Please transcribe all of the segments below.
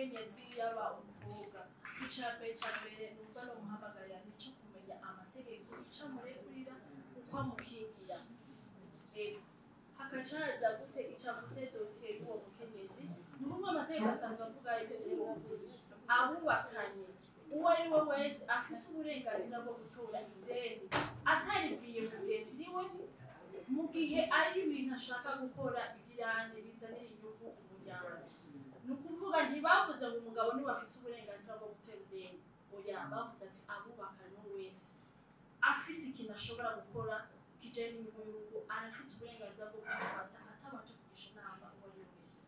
umukenyezi yaba umukobwa icambere numva no muhamagarira nico kumenya amategeko icamurekurira uko amukingira hakacaza gute icamute dosiye y'uwo mukenyezi n'ubwo amategeko asanzwe avuga yuko abubakanye uwo ari we wese afise uburenganzira bwo gutora ideni ataribwiye mugenzi we mu gihe ari ibintu ashaka gukora ibirane bizanira inyungu umuryango. Ni ukuvuga ntibavuze ngo umugabo niwe afise uburenganzira bwo gutera ideni, oya bavuze ati abubakanye wese afise ikintu ashobora gukora kijanye n'inyungu y'urugo arafise uburenganzira bwo kubifata atabanje kugisha inama uwo ari we wese.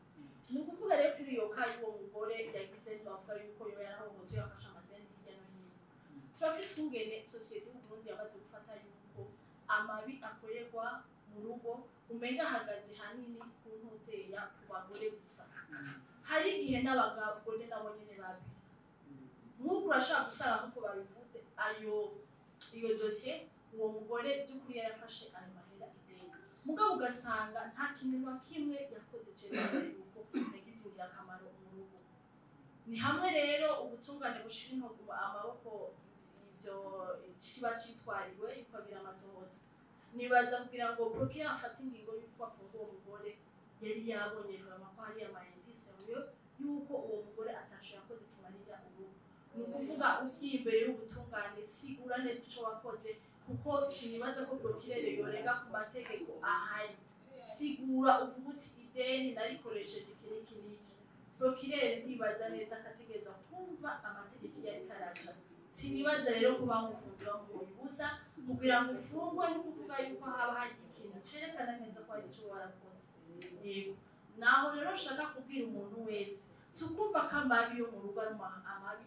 Ni ukuvuga rero kuri iyo kayi uwo mugore yagize ntibavuga yuko yoba yarahohotewe afashe amadeni hirya no hino. Turafise ukungene sosiyete y'u Burundi yamaze gufata yuko amabi akorerwa mu rugo umenga ahagaze hanini ku ntuzeya ku bagore gusa. Hari igihe n'abagore nabo nyene babisa. Nk'uko urashaka gusanga nk'uko babivuze iyo dosiye uwo mugore by'ukuri yarafashe ayo mahera ideni. Mugabo ugasanga nta kintu na kimwe yakoze cyerekana yuko yagize ingirakamaro mu rugo. Ni hamwe rero ubutungane bushira amaboko ivyo kiba citwariwe ikagira amatohoza. Nibaza kugira ngo Projet afate ingingo y'uko afunga uwo mugore yari yabonye vraiment ko hari amayindisi yuko uwo mugore atashoboye yakoze kimarira urugo. Ni ukuvuga ugiye imbere y'ubutungane sigura neza ico wakoze kuko sinibaza ko Projet yorenga ku mategeko ahari. Sigura uvuga uti ideni narikoresheje iki Projet ndibaza neza akategeza kumva amategeko yari karaza. Sinibaza rero kuba mufunzira mu busa kugira ngo ufungwe no kuvuga yuko haba hari ikintu cerekana neza ko ari cyo warakoze. Yego naho rero ushaka kubwira umuntu wese sukumva ko amabi yo mu rugo ari amabi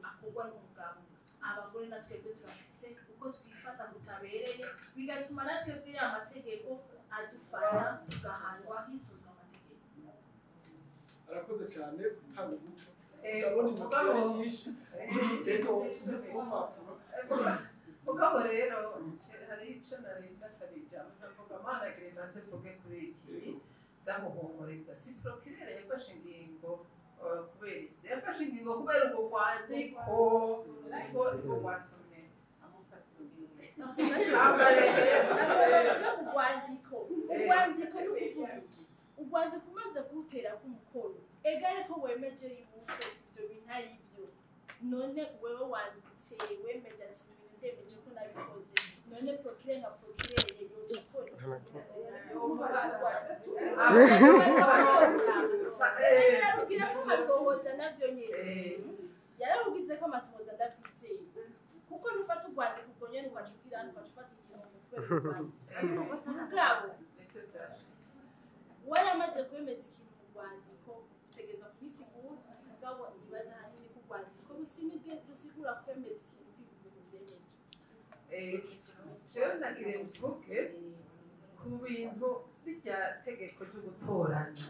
akorwa n'umugabo. Abagore natwebwe turafise uko twifata kutabereye bigatuma natwebwe ya mategeko adufata tugahanwa hisuzwa amategeko. Arakoze cyane gutanga umuco. Umugabo nyinshi mugabo rero hari icyo nari ndasabije ndavuga mana grenade mvuge kuri iki ndamuhumuriza si Projet yafashe ingingo kubera yafashe ingingo kubera ubwo kwandiko ubwo kwatumye amufatira ingingo ubwandiko umaze kuwutera k'umukono egare ko wemeje yuko ibyo bintu ari ibyo none wewe wanditse wemeje ati ibintu ndemeje ko nabikoze none Projet nka Projet yoca kora yararugira ko amatohoza navyo nyene yararugize ko amatohoza ndavyizeye kuko nufata urwandiko ubwo nyene ukacubwira ukacufata ikintu mugabo waramaze kwemeza ikintu mu rwandiko utegeza kubisigura mugabo ndibaza hanini ku rwandiko rusigura kwemeza ikintu kw'ibintu vyemeje. Jewe ndagire mvuge ku bintu sirya tegeko ryo gutorana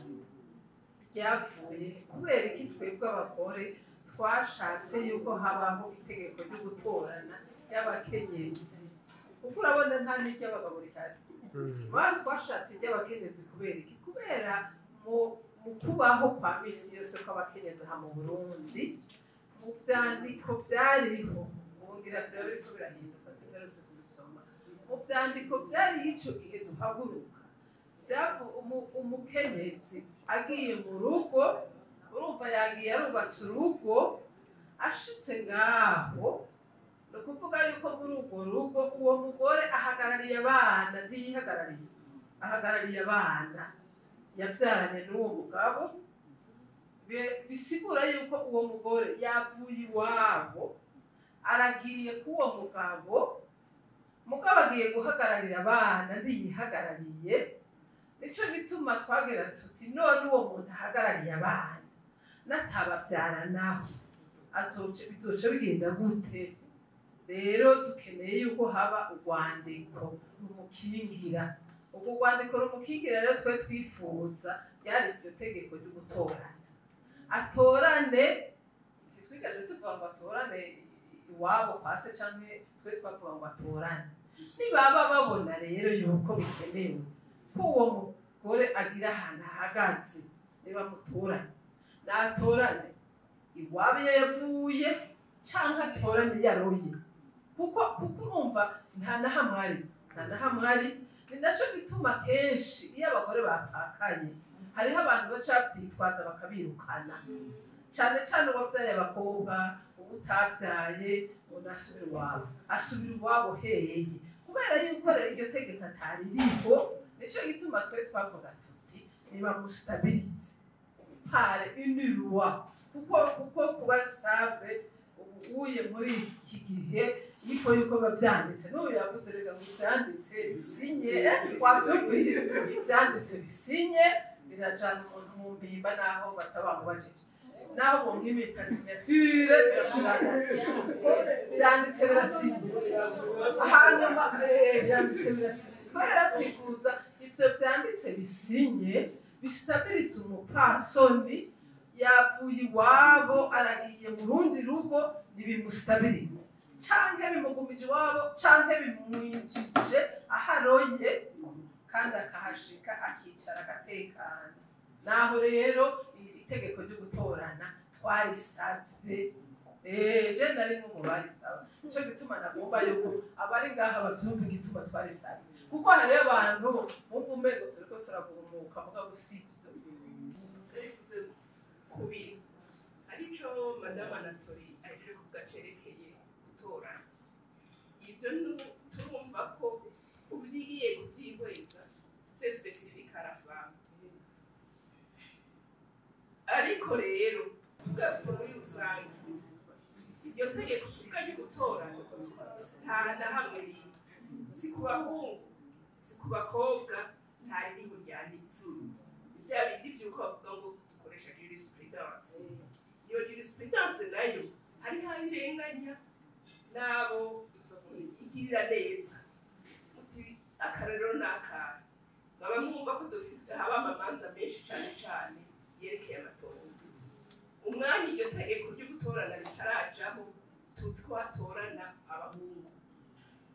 ryavuye kubera iki twebwe abagore twashatse yuko habaho itegeko ryo gutorana ry'abakenyezi kuko urabona nta n'iry'abagabo rihari. Bari twashatse iry'abakenyezi kubera iki kubera mu kubaho kwa misi yose kw'abakenyezi aha mu Burundi mu vyandiko vyariho ubungira vyo biriko birahinduka simperutse kubisoma mu vyandiko vyari ico gihe duhaguruka umukenyezi agiye mu rugo urumva yagiye arubatse urugo ashitse ngaho no kuvuga yuko muri urwo rugo uwo mugore ahagarariye abana ntiyihagarariye ahagarariye abana yavyaranye n'uwo mugabo bisigura yuko uwo mugore yavuye iwabo aragiye k'uwo mugabo agiye guhagararira abana ntiyihagarariye. Nico gituma twagera tuti none uwo muntu ahagarariye abana natabavyara naho bizoca bigenda gute? Rero dukeneye yuko haba urwandiko rumukingira. Ubwo rwandiko rumukingira rero twe twifuza ryari iryo tegeko ryo gutorana atorane twigeze tuvuga ngo atorane iwabo kwase canke twe twavuga ngo atorane nibaba babona rero yuko bikenewe ko uwo mugore agira ahantu ahagaze niba mutorane natorane iwabo iyo yavuye canke atora niyaroye kuko urumva nta na hamwe ari ni naco gituma kenshi iyo abagore bapfakaye hariho abantu baca bavyitwaza bakabirukana cane cane uwavyaye abakobwa utabyaye asubira iwabo heye kubera yuko rero iryo tegeko atari ririho nico gituma twe twavuga tuti niba mustabirize pare une loi kuko kuba stable ubuye muri iki gihe niko yuko bavyanditse n'uyu yavuze reka ngo vyanditse bisinye wavyumvise vyanditse bisinye birajana umuntu mu mpimba naho batabamubajije naho bumwimika signature biranditse birasinye hanyuma byanditse birasinye kubera twifuza ivyo vyanditse bisinye bistabiriza umupfasoni yavuye iwabo aragiye mu rundi rugo ntibimustabirize canke bimugumije iwabo canke bimwinjije aharoye kandi akahashika akicara agatekana naho rero itegeko ryo gutorana twarisavye je nari mu barisaba nico gituma nagomba yuko abari ngaha bavyumva igituma twarisavye kuko hariyo abantu bumva umengo turiko turagurumuka muga gusivyo kubiri arico madame Anatori aje kugacerekeye gutorana ivyo turumva ko uvyigiye kuvyihweza c'est spécifique à la femme ariko rero tugavuze muri rusange iryo tegeko tugaje gutorana nta na hamwe riri si ku bahungu si ku bakobwa nta ririho ryanditse bya bindi vy'uko bavuga ngo dukoresha jurusprudence iyo jurusprudence nayo hariho abirenganya n'abo igirira neza uti akarero n'akara baba mwumva ko dufite haba amamanza menshi cane cane yerekeye amatora umwanya iryo tegeko ryo gutorana ritarajaho tuzi ko hatorana abahungu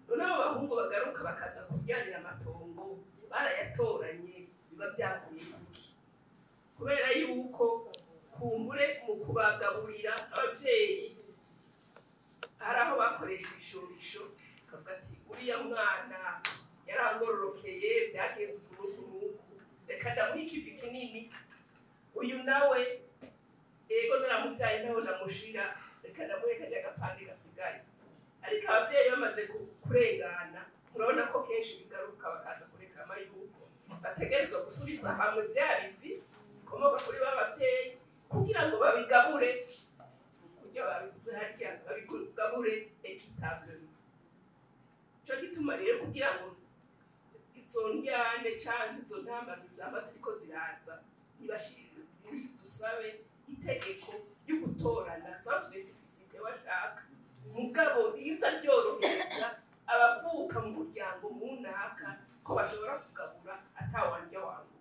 none abo bahungu bagaruka bakaza kuryanira amatongo barayatoranye biba byavuye kuki kubera yuko kumbure mu kubagaburira abavyeyi hari aho bakoresha ibishorisho bakavuga ati uriya mwana yarangororokeye byagenze ukunuku reka ndamuha ikivi kinini uyu nawe ego naramuvyaye naho namushira reka ndamuhe karya gapande gasigaye ariko abavyeyi bamaze kurengana murabona ko kenshi bigaruka bakaza kurekama yuko bategerezwa gusubiza hamwe vya bivi bikomoka kuri b'abavyeyi kugira ngo babigabure kurya babivuze harya babigabure équitable co gituma rero kugira ngo izo ndyane canke izo ntambamyi zaba ziriko ziraza nibashirire dusabe itegeko ryo gutorana sans spécificité washaka mugabo riza ryorohereza abavuka mu muryango munaka ko bashobora kugabura atawandya wangu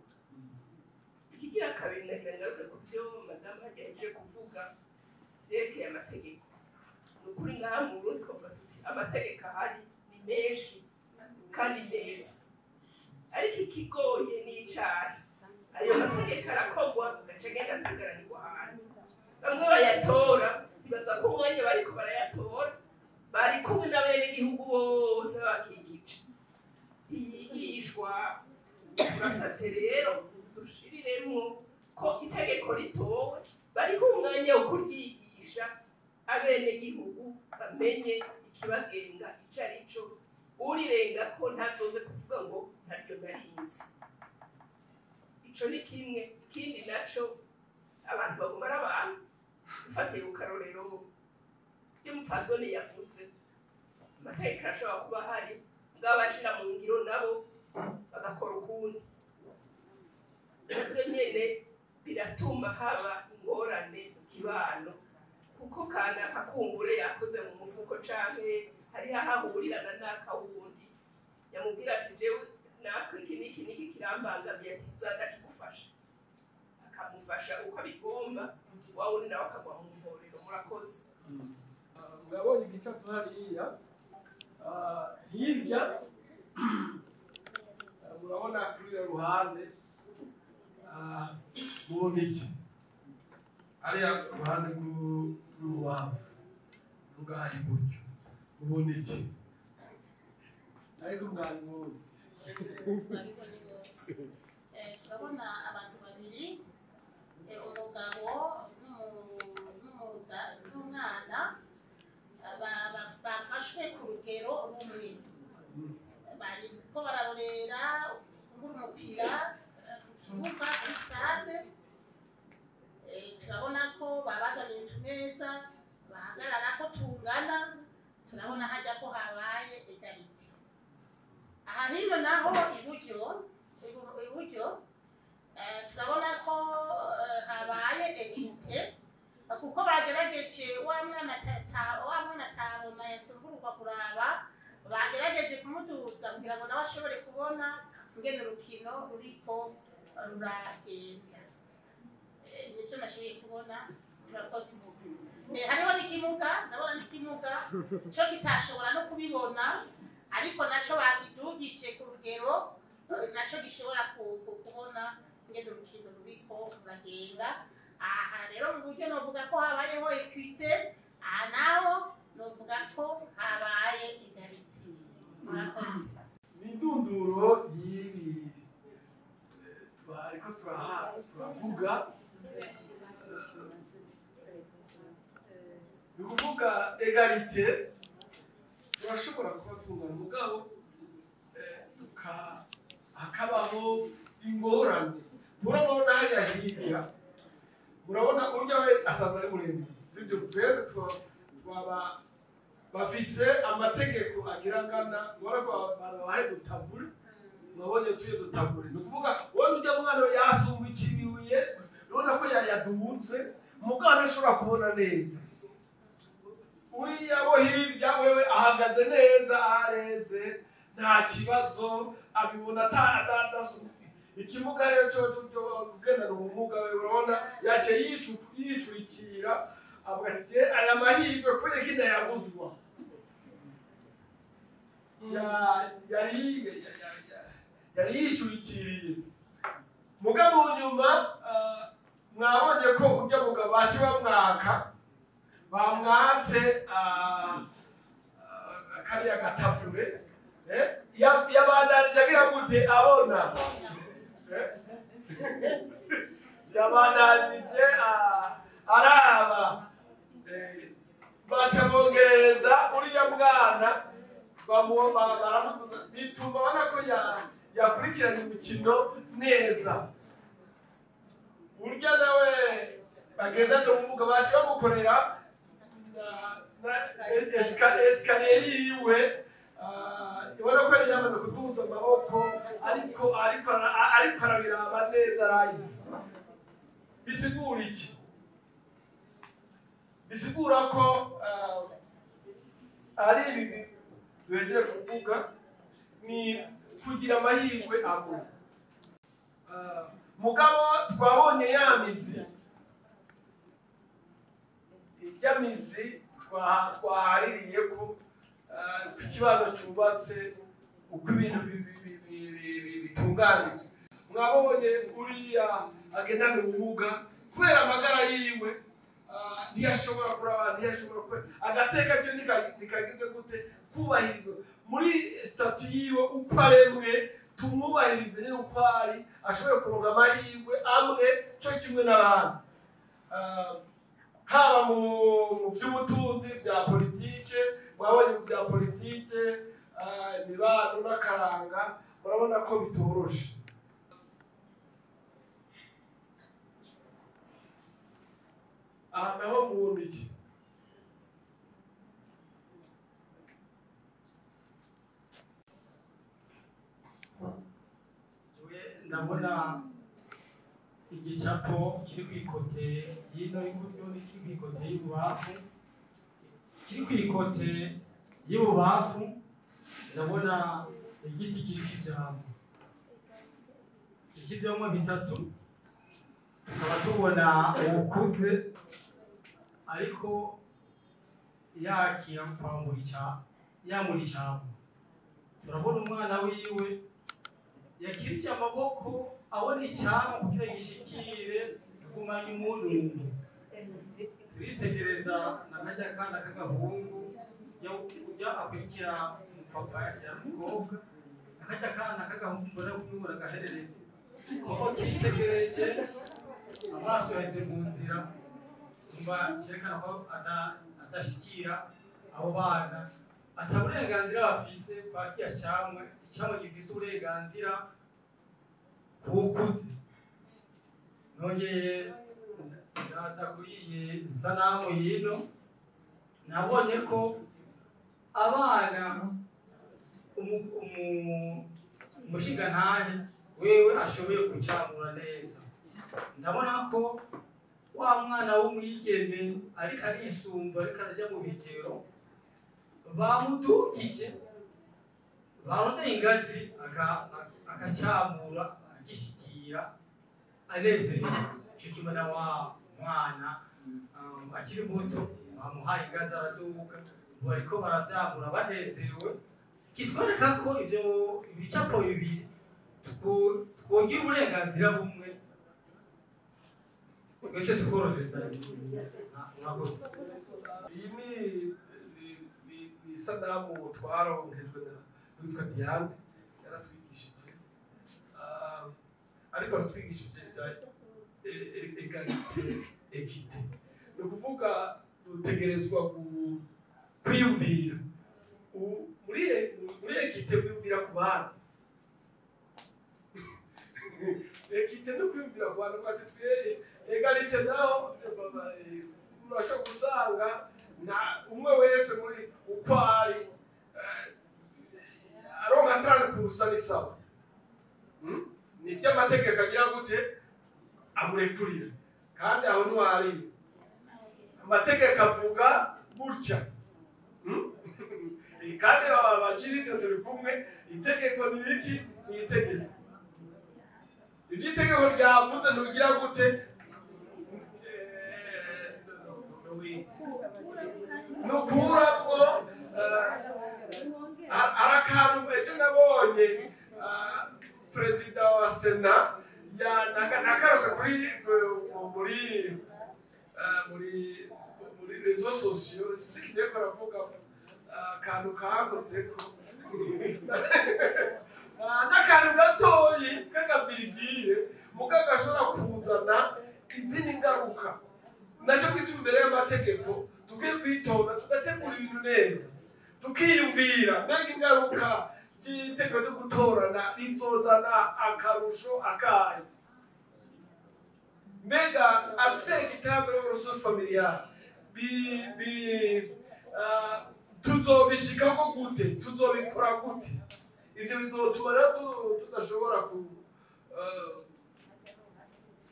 ikigira kabiri nagira ku byo madame hagejeje kuvuga vyerekeye amategeko nukuri ngaha mu Burundi twavuga tuti amategeko ahari ni menshi kandi meza ariko ikigoye n'icaha ayo mategeko arakogwa gacagenda kugaranirwa ahantu bamwe bayatora bibaza ko umwanya bariko barayatora bari kumwe n'abenegihugu bose bakigije yigishwa turasavye rero dushiriremwo ko itegeko ritowe bariho umwanya wo kuryigisha abenegihugu bamenye ikibagenga ico arico urirenga ko ntazoze kuvuga ngo ntaryo narinzi ico ni kimwe ikindi naco abantu bagumara abantu ufatiye ku karorero ry'umupfasoni yavuze amategeko ashobora kuba hari bw'abashira mu ngiro nabo bagakora ukundi ivyo nyene biratuma haba ingorane mu kibano kuko kana kakumbure yakoze mu mufuko canke hari ahahurirana n'akawundi yamubwira ati jewe nako iki niki kirambangamiye ati nzaga kigufasha akamufasha uko abigomba wawe nawe akagwa mu mporero murakoze murabonye igicapo hariya hirya murabona kuri iyo ruhande mu niki ariya uruhande rw'urubaho ngaha iburyo ubona iki ariko mwarimu turabona abantu babiri umugabo n'umwana bafashwe ku rugero rumwe bariko bararorera umupira ku kibuga kuri stade turabona ko babazaniye utumeza bahagarara ko tungana turabona hajya ko habaye egalite aha hino naho iburyo turabona ko habaye ekite kuko bagerageje wa mwana atabona yasumburuka kuraba bagerageje kumuduza kugira ngo nawe ashobore kubona ingene urukino ruriko ruragenda nibyo nashoboye kubona hariho n'ikimuga ndabona n'ikimuga cyo kitashobora no kubibona ariko naco bakidugije ku rugero naco gishobora kubona ingene urukino ruriko ruragenda aha rero mu buryo novuga ko habayeho equite aha naho novuga ko habaye egalite ni indunduro y'ibi twariko turavuga ni ukuvuga egalite turashobora kuba tungana mugabo hakabaho ingorane murabona hariya hirya murabona urya we asanzwe ari muremure sibyo twese twaba bafise amategeko agira ngana mubona ko babaye dutabure mwabonye tuye dutabure ni ukuvuga wowe urya mwana we yasumbukiriye urabona ko yayaduhutse umugabo ashobora kubona neza uriya wo hirya wewe ahagaze neza areze nta kibazo abibona ikimuga rero cyo kugendana ubumuga we urabona yace yicurikira avuga ati aya mahirwe kubera ko ndayabuzwa yari yicurikiriye mugabo nyuma mwabonye ko urya mugabo baci bamwatse kariya gatapure yabandanije agira gute abona yabandanije araba baca bongereza uriya mwana bituma ubona ko yakurikirana umukino neza urya nawe bagendana ubumuga baca bamukorera esikariye yiwe ubona ko yari yamaze kuduza amaboko ariko arabiraba neza arayivuza bisigura iki bisigura ko ari ibi tugiye kuvuga ni kugira amahirwe amwe mugabo twabonye ya mizi irya mizi twahaririye ko ku kibazo cyubatse uko ibintu bitunganije mwabonye uriya agendana ubumuga kubera amagara yiwe ntiyashobora kuraba ntiyashobora kubera agateka byo nikagize gute kubahirizwa muri statu yiwe uko aremwe tumwubahirize nyine uko ari ashobore kuronka amahirwe amwe cyo kimwe n'abandi haba mu by'ubutunzi bya politike mwabonye mu bya politike imibano n'akaranga murabona ko bitoroshe aha naho mubona iki ndabona igicapo kiri ku ikote y'ino y'iburyo n'ikiri ku ikote y'ububafu kiri ku ikote y'ububafu ndabona igiti kiriko ivyamwa ivyamwa bitatu tukaba tubona uwukuze ariko yakira yamura icamwa turabona umwana wiwe yakirije amaboko abona icyamwa kugira gishikire kumanya umuntu turitegereza n'akajya kana k'agahungu ujya akurikira umupapa ya mukobwa akajya kana k'agahungu mbona kumubona agahereretse kuko kitegereje amaso yaheze mu nzira kumva cyerekana ko adashyikira abo bana ata burenganzira bafise bakiya icyamwe gifise uburenganzira kuwukuze. Nongeye ndaza kuri iyi sanamu yino nabonye ko abana umushingantahe wewe ashoboye kucamura neza. Ndabona ko wa mwana w'umwigeme ariko arisumba ariko araja mu bigero bamudugije barondeye ingazi akacamura agishikira anezerewe. Ico kimwe na wa mwana akiri muto bamuhaye ingazi araduga bariko baravyamura banezerewe, kitwereka ko ivyo ibicapo bibiri twongera uburenganzira bumwe twese tukorohereza. Iyi ni isanamu twaronkejwe n'uwitwa Diane yaratwigishije, ariko aratwigishije egalite ekite, ni ukuvuga dutegerezwa kwiyumvira muri ekite kwiyumvira ku bana ekite no kwiyumvira ku bana kwati twe egalite naho urashobora gusanga umwe wese muri uko ari aronka atarane kurusa n'isaba ni iby'amategeko agira gute amurekurira, kandi aho ntiwari amategeko avuga gutya kandi abakirisitu turi kumwe, itegeko ni iki? Ni itegeko. Ibyo itegeko ryavuze ntugira gute? Nukuramwo arakantu ejo nabonye perezida wa sena nakarose muri rezo sosiyo sikigiye karavuga akantu kakozeko n'akantu gatoyi k'agavirigire muga gashobora kuzana izindi ngaruka. Nacyo twituma imbere y'amategeko dukwiye kwitonda tugategura ibintu neza tukiyumvira mbega ingaruka ry'itegeko ryo gutorana rizozana akarusho akahe, mbega accès équitable aux ressources familiales tuzobishikako gute, tuzobikora gute? Ivyo bizotuma rero tudashobora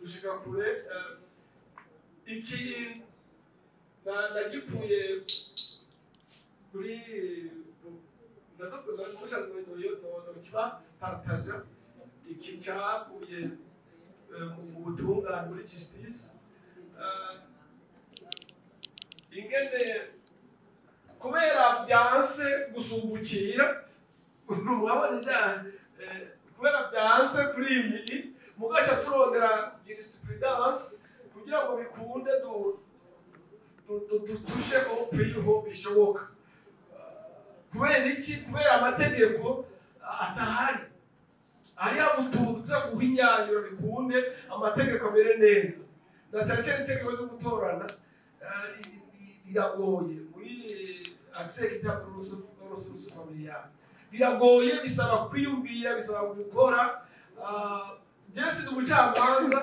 gushika kure. Iki nagikuye kuri kiba partaja, iki cyakuye mu butungane muri justice, ingene kubera byanse gusumbukira kubera byanse kuri iyi mugaca turondera jurusprudence kugira ngo bikunde dutushe aho priho bishoboka. Kubera iki? Kubera amategeko atahari, ariya butuza guhinyanyura bikunde amategeko amere neza. Ndacace itegeko ryo gutorana riragoye muri accès équitable aux ressources familiales, biragoye, bisaba kwiyumvira, bisaba gukora. Jesi n'umucamanza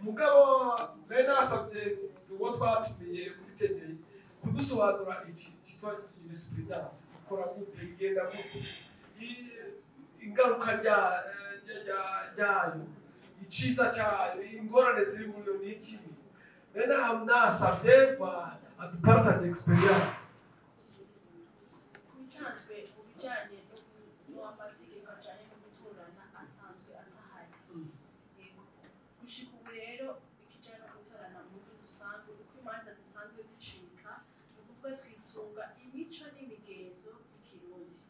mugabo nari nasabye uwo twatumiye kuri tegeye kudusobanura iki cyitwa jurusprudence, ikora gute, igenda gute, ingaruka ryayo, iciza cyayo, ingorane ziri muri yo n'iki. Nari nasabye adupartage experience. Ubisanzwe ubijyanye n'amategeko ajyanye no gutorana asanzwe atahari. Gushika ubu rero ikijyanye no gutorana mu buryo busanzwe uko imanza zisanzwe zicika, ni ukuvuga twisunga imico n'imigenzo y'ikirundi.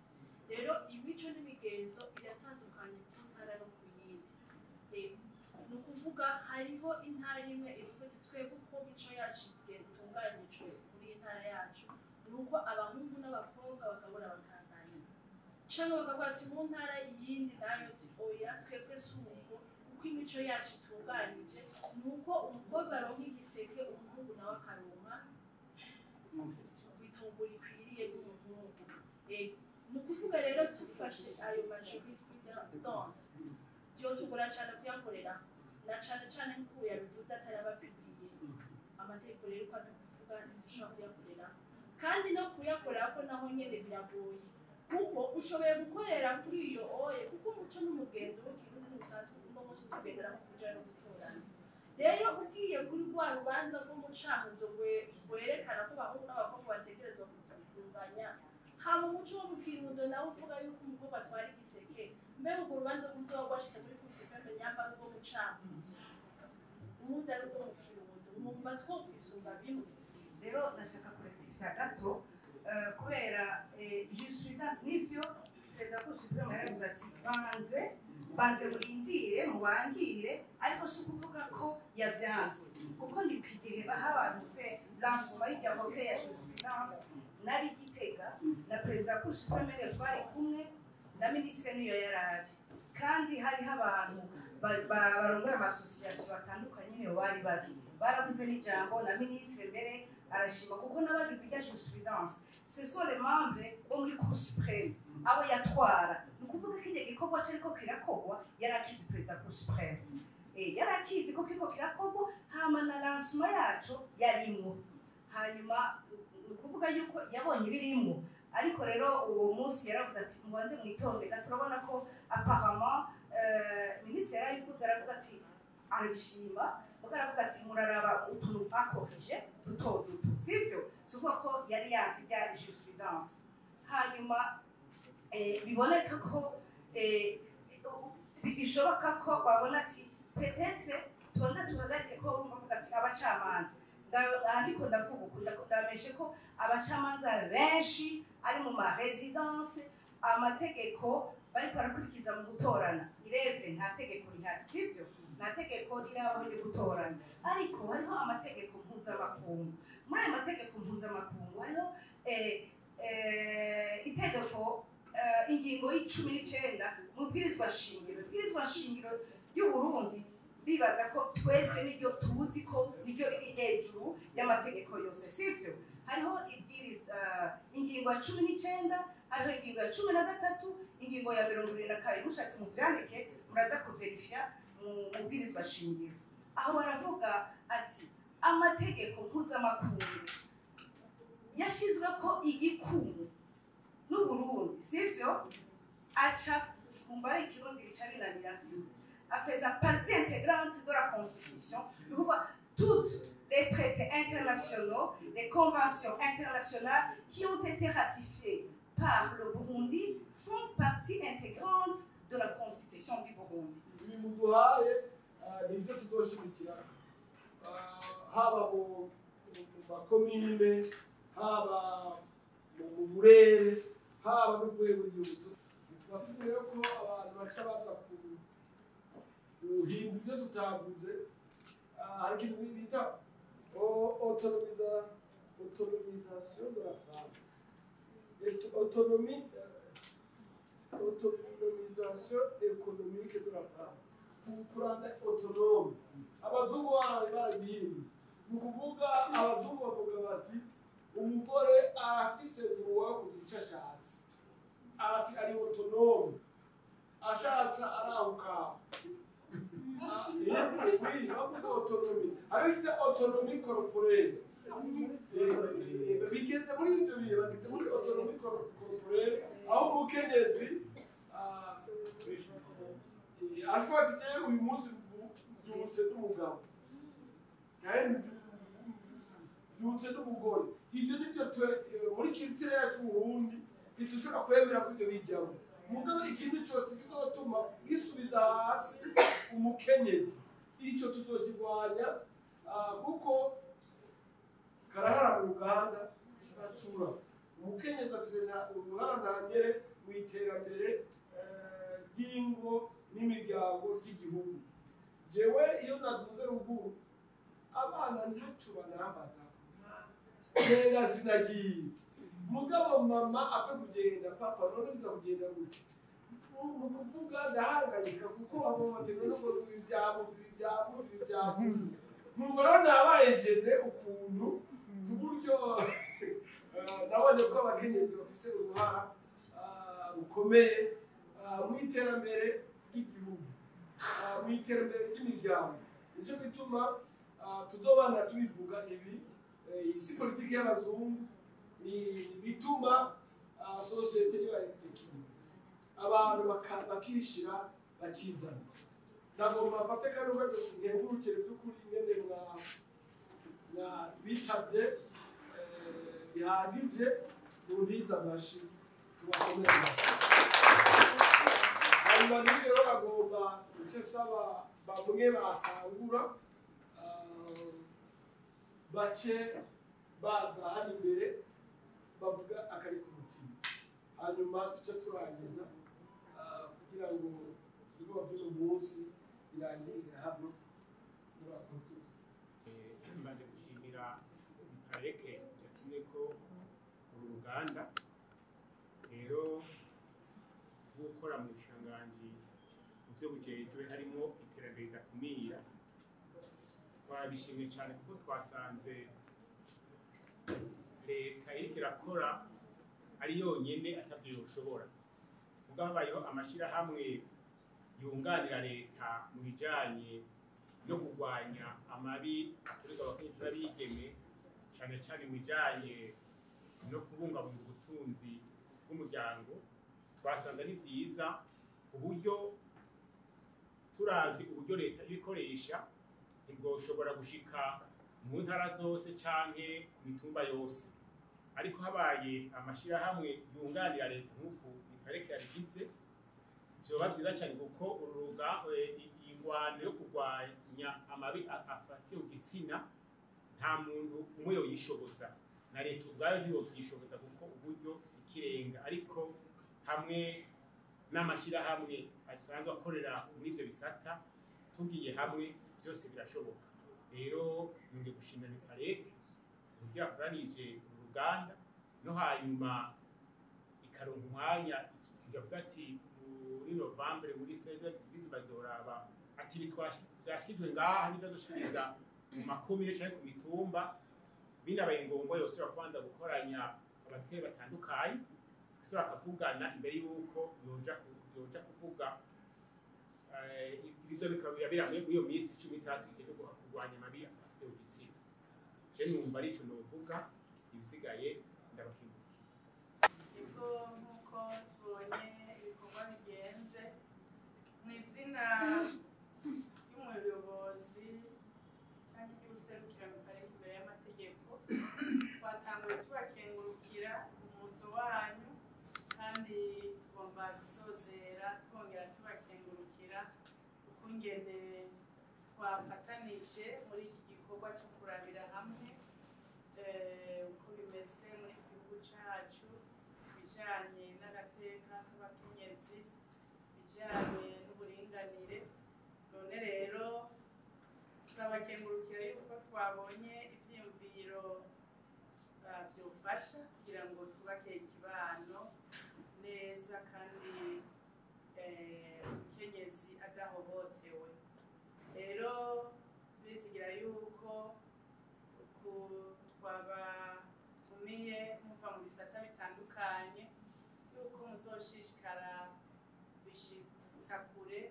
Rero imico n'imigenzo iratandukanye ku ntara no ku yindi. Ni ukuvuga hariho intara imwe ivuga ati twebwe uko mico yacu itunganijwe muri iyi ntara yacu ni uko abahungu n'abakobwa bagabura bakanganira cyangwa bakavuga ati mu ntara yindi nayo ati oya twebwe si uko uko imico yacu itunganije ni uko umukobwa aronka igiseke umuhungu nawe akaronka bitungura ikwiriye n'umuhungu. Ni ukuvuga rero dufashe ayo majurusprudence byo tugora cyane kuyakorera na cyane cyane nk'uko yabivuze atari abapibiriye amategeko rero uko tuvuga ntidushobora kuyakorera kandi no kuyakorera ko naho nyine biragoye kuko ushoboye gukorera kuri iyo oye kuko umuco n'umugenzi w'ikirundi n'ubusanzwe uno munsi tugendera mu kujyana no gutorana. Rero ugiye kuri rwa rubanza rw'umucamanza werekana ko abahungu n'abakobwa bategerezwa kutunganya haba umuco wo mu kirundo nawe uvuga yuko umukobwa atwara igiseke mbere urwo rubanza kuzoba rwashyize muri kursipe nyamba rwo mucamanza ubundi ari rwo mu kirundo mwumva two kwisumba bimwe. Rero nashaka kurektisha gato kubera jurusprudence n'ivyo perezida wa kursipe yaravuze ati banze murindire mubangire ariko si ukuvuga ko yavyanse kuko ni kwigihe bahabanutse lancement y'irya ya jurusprudence nari Gitega na perezida wa kursipe twari kumwe na minisitiri niyo yarari kandi hariho abantu barongora amasosiyasiyo batandukanye niyo bari baravuze n'ijambo na minisitiri mbere arashima kuko n'abagize irya jurusprudence ce sont les membres bo muri cour supreme abo yatwara ni ukuvuga ko igihe gikorwa cyariko kirakorwa yarakizi perezida wa cour supreme yarakizi ko kiriko kirakorwa hama na lancement yacu yarimwo hanyuma ni ukuvuga yuko yabonye ibirimwo ariko rero uwo munsi yaravuze ati mubanze mwitondeka turabona ko apparemment minisitiri yarabivuze aravuga ati arabishima muga aravuga ati muraraba utuntu bakorije duto duto sivyo tuvuga ko yari yanse rya jurusprudence hanyuma biboneka ko bishoboka ko babona ati peut-être tubanze tuhagarike ko bavuga ati abacamanza ndiko ndavuga uku ndameshe ko abacamanza benshi ari mu ma residence amategeko bariko barakurikiza mu gutorana ireve nta tegeko rihari sivyo nta tegeko riraho ryo gutorana ariko hariho amategeko mpuzamakungu muri ayo mategeko mpuzamakungu hariho itegeko ingingo y'19 mu bwirizwa shingiro y'Uburundi bibaza ko twese niryo tuzi ko niryo riri hejuru y'amategeko yose sivyo hariho ingingo ya 19 hariho ingingo ya 13 ingingo ya 22 mushatse mu vyandike muraza kuverifya mu bwirizwa shingiro aho baravuga ati amategeko mpuzamakungu yashizwe ko igikumu n'Uburundi sivyo aca mumbare ikirundi bica binanira faisant partie intégrante de la Constitution, toutes les traités internationaux, les conventions internationales qui ont été ratifiées par le Burundi font partie intégrante de la Constitution du Burundi. haba mu makomine haba mu burere haba no rwego rw'igihugu twatumiye ko abantu baca baza guhindura ibyo tutavuze hari ikintu bita autonomisation de la femme autonomisation économique de la femme kuranda autonome abazungu barabihimba ni ukuvuga abazungu bavuga bati umugore arafise uruwa kugira icyo ashatse ari autonome ashatse arahuka bavuze autonomy hariho icyo autonomy corporelle bigeze muri ibyo bihe bageze muri autonomy corporelle aho umukenyezi ashobora ati uyu munsi byutse n'umugabo cyane byutse n'umugore ibyo nibyo muri culture yacu mu Burundi ntidushobora kwemera ko ibyo bijyamo mugabo ikintu cyose kizotuma gisubiza hasi umukenyezi icyo tuzokirwanya kuko karahara mu Uganda bacura umukenyezi afite uruhara ntangere mu iterambere ry'ingo n'imiryango ry'igihugu jewe iyo naduze ruguru abana ntaco banambaza nega sinagiye mugabo mama apfe kugenda papa none nza kugenda gute mu kuvuga ndahangayika kuko bamubatira no ibyabo nkubwo nabaye jene ukuntu ku buryo nabonye ko abakenyezi bafise uruhara rukomeye mu iterambere ry'igihugu mu iterambere ry'imiryango nicyo gituma tuzobana tubivuga ibi si politiki y'abazungu ni bituma sosiyete iba equitable abantu bakishira bakizana ndagomba afate kandi ngengurukire by'ukuri ingene bitavye bihagije mundiza amashi tubakomere amashi hanyuma rero bagomba icyo saba bamwe batangura bace baza hano imbere bavuga akari ku mutima hanyuma tuce turangiza kugira ngo ibikorwa by'uyu munsi birangirire hano murakoze. Mbaje gushimira Miparec yatumye ko uru ruganda rero gukora mu bushanganji mu byo bujejwe harimo iterambere ridakumira twabishimye cyane kuko twasanze leta iriko irakora ari yonyene atavyo yoshobora ubwo habayeho amashirahamwe yunganira leta mu bijanye no kurwanya amabi akorerwa abakenyezi n'abigeme cyane cyane mu bijanye no kubungabunga ubutunzi bw'umuryango twasanze ari vyiza ku buryo turavye uburyo leta ibikoresha ntibwoshobora gushika mu ntara zose canke ku mitumba yose ariko habaye amashirahamwe yunganira leta nk'uku Miparec yabigize vyoba vyiza cyane kuko ururuga ingwano yo kurwanya amabi afatiye ku gitsina nta muntu umwe yoyishoboza na leta ubwayo ntiyovyishoboza kuko uburyo sikirenga ariko hamwe n'amashirahamwe asanzwe akorera muri ivyo bisata tugiye hamwe byose birashoboka rero nge gushimira Miparec uburyo yakoranije uruganda no hanyuma ikaronka umwanya ikavuga ati muri Novembre muri Sede Activism bazoraba ati bitwashikijwe ngaha n'ivyashikiriza mu makomine cyangwa ku mitumba binabaye ngombwa yose bakubanza gukoranya abateye batandukanye so bakavugana imbere yuko yoja kuvuga ibizo bikabira biramwe muri iyo minsi 13 igihe cyo kurwanya amabi afite ubitsina je numva ari ico novuga ibisigaye ndabakingukiye ubwo nkuko tubonye ibikorwa bigenze mu izina y'umuyobozi cyangwa iby'ubuserukira Miparec imbere y'amategeko twatanguye tubakengurukira umuzo wanyu kandi tugomba gusozera twongera tubakengurukira ukungene twafatanije muri iki gikorwa cyo kurabira hamwe uko bimeze muri iki gihugu cyacu bijanye n'agateka k'abakenyezi bijanye n'uburinganire none rero turabakengurukira yuko twabonye ivyiyumviro byofasha kugira ngo twubake ikibano neza kandi umukenyezi adahohotewe rero turizigira yuko twabagumiye muva mu bisata bitandukanye yuko muzoshishikara bishitsa kure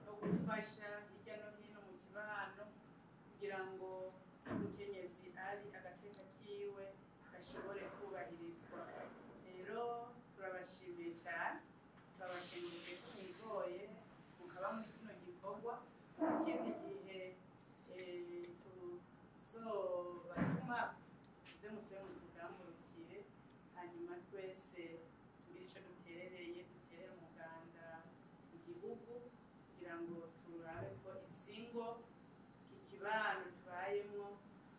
no gufasha hirya no hino mu kibano kugira ngo umukenyezi ari agateka kiwe gashobore kubahirizwa rero turabashimiye cyane turabakengurukiye ko mwigoye mukaba muri kino gikorwa ikindi gihe tuzobatuma muze musebe mutugambukire hanyuma twese tugire ico duterereye duterere umuganda mu gihugu kugira ngo turabe ko isingo kikibano tubayemwo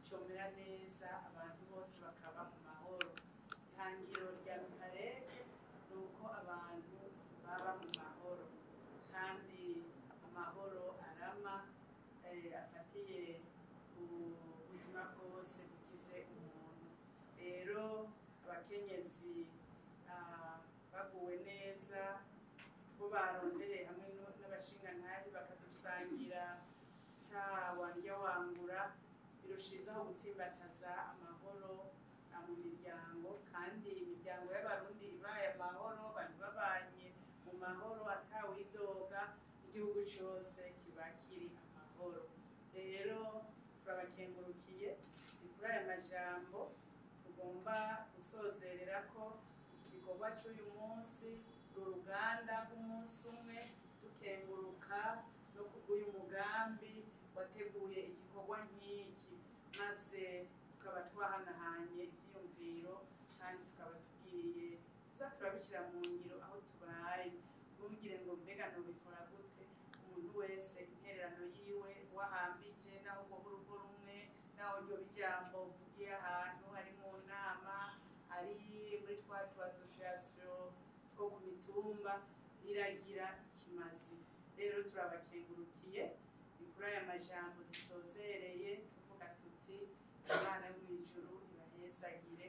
comera neza abantu bose bakaba mu mahoro ihangiro rya Miparec nuko abantu baba mu mahoro kandi amahoro arama afatiye ku buzima bwose bugize umuntu. Rero abakenyezi baguwe neza bo barondereye hamwe n'abashingantahe bakadusangira nta wandya wangura, birushirizaho gutsimbataza amahoro mu miryango, kandi imiryango y'abarundi ibaye amahoro, abantu babanye mu mahoro atawidoga, igihugu cyose kiba kiri amahoro. Rero turabakengurukiye, ni kuri aya majambo tugomba gusozerera ko iki gikorwa cy'uyu munsi, uruganda rw'umunsi umwe, dukenguruka no kubw'uyu mugambi wateguye igikorwa nk'iki, maze tukaba twahanahanye ibyiyumviro kandi tukaba tugiye tuza turabishyira mu ngiro aho tubaye. Ntugire ngo mbega ntubikora gute, umuntu wese intererano yiwe wahambije, naho ubwo urugo rumwe, naho ryo bijambo uvugiye ahantu, ari mu nama, ari muri twa association two ku mitumba, iragira ikimazi. Rero turabakengurukiye, ni kuri aya majambo dusozereye tuvuga tuti Imana yo mu ijuru ibahezagire.